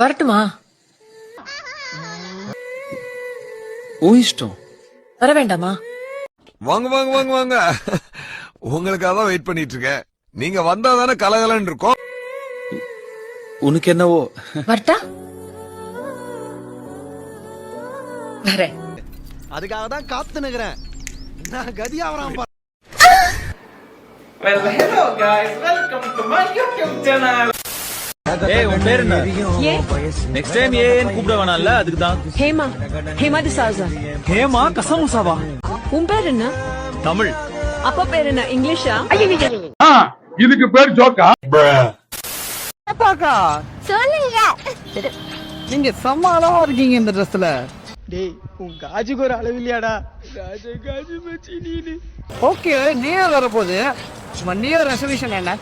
வரட்டுமா? உன் இஷ்டம். வர வேண்டாமா? வாங்க வாங்க வாங்க வாங்க, உங்களுக்காக தான் வெயிட் பண்ணிட்டு இருக்கேன். நீங்க வந்தா தானே கலகலன்னு இருக்கும். உனக்கு என்னவோ. வரட்டா? வரேன். அதுக்காக தான் காத்து நிக்கிறேன். நான் கதியா வராம. Well, hello guys, welcome to my YouTube channel. ஏய் உன் பேர் என்ன? நெக்ஸ்ட் டைம் ஏன் கூப்பிட வேணாம்ல, அதுக்கு தான். ஹேமா, ஹேமா டிசாசா. ஹேமா கசமுசாவா? உன் பேர் என்ன? தமிழ். அப்பா பேர் என்ன? இங்கிலீஷா? இதுக்கு பேர் ஜோக்கா? சொல்லுங்க. நீங்க செம்ம அழகா இருக்கீங்க இந்த ட்ரெஸ்ல. டேய் உன் காஜுக்கு ஒரு அளவு இல்லையாடா? காஜு மச்சி நீனு. ஓகே, நியூ வர போகுது. நியூ ரெசல்யூஷன் என்ன?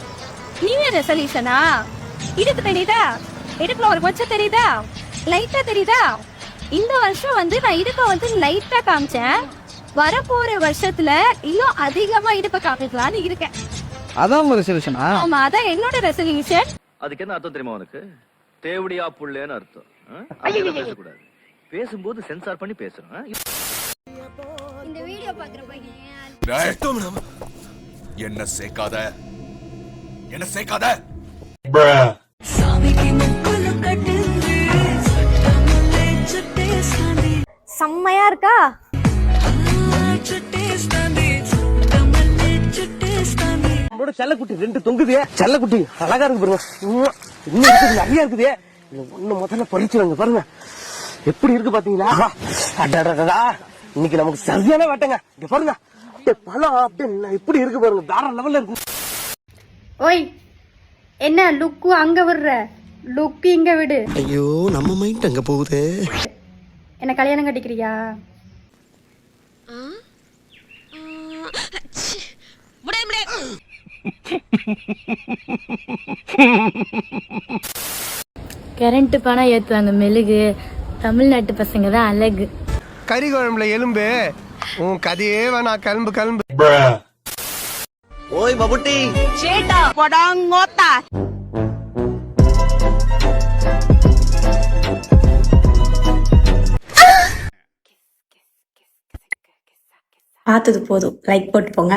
நியூ இயர் ரெசல்யூஷனா? இடுப்பு தெரியுதா? இடுப்புல ஒரு மச்சம் தெரியுதா? லைட்டா தெரியுதா? இந்த வருஷம் நான் இடுப்பை லைட்டா காமிச்சேன். வரப்போற வருஷத்துல இன்னும் அதிகமா இடுப்பை காமிக்கலாம்னு இருக்கேன். அதான் உங்க ரெசல்யூஷனா? ஆமா, அதான் என்னோட ரெசல்யூஷன். அதுக்கு என்ன அர்த்தம் தெரியுமா உனக்கு? தேவடியா புள்ளேன்னு அர்த்தம். பேசக்கூடாது, பேசும்போது சென்சார் பண்ணி பேசுறோம். இந்த வீடியோ பாக்குற பையன் என்ன சேர்க்காத, என்ன சேர்க்காத. செம்மையா இருக்கா? நம்மளோட செல்லக்குட்டி ரெண்டு தொங்குது. செல்லக்குட்டி அழகா இருக்கு பாருங்க. இன்னும் இருக்குது, நிறைய இருக்குது. ஒண்ணு முதல்ல பறிச்சுருங்க பாருங்க, எப்படி இருக்கு பாத்தீங்களா? அடடடா, இன்னைக்கு நமக்கு சரியான வேட்டைங்க. இங்க பாருங்க, பழம் அப்படியே எப்படி இருக்கு பாருங்க, வேற லெவல்ல இருக்கு. ஓய், என்ன லுக்கு அங்க விடுற? லுக்கு இங்க விடு. ஐயோ, நம்ம மைண்ட் அங்க போகுது. என்ன கல்யாணம் கட்டிக்கிறியா? கரண்ட் பணம் ஏத்துவாங்க மெழுகு. தமிழ்நாட்டு பசங்க தான் அழகு. கறி குழம்புல எலும்பு. உன் கதையே வேணா, கிளம்பு கிளம்பு. ஓய் பபுட்டி சேட்டா போடாங்கோத்தா. பார்த்தது போதும், லைக் போட்டு போங்க.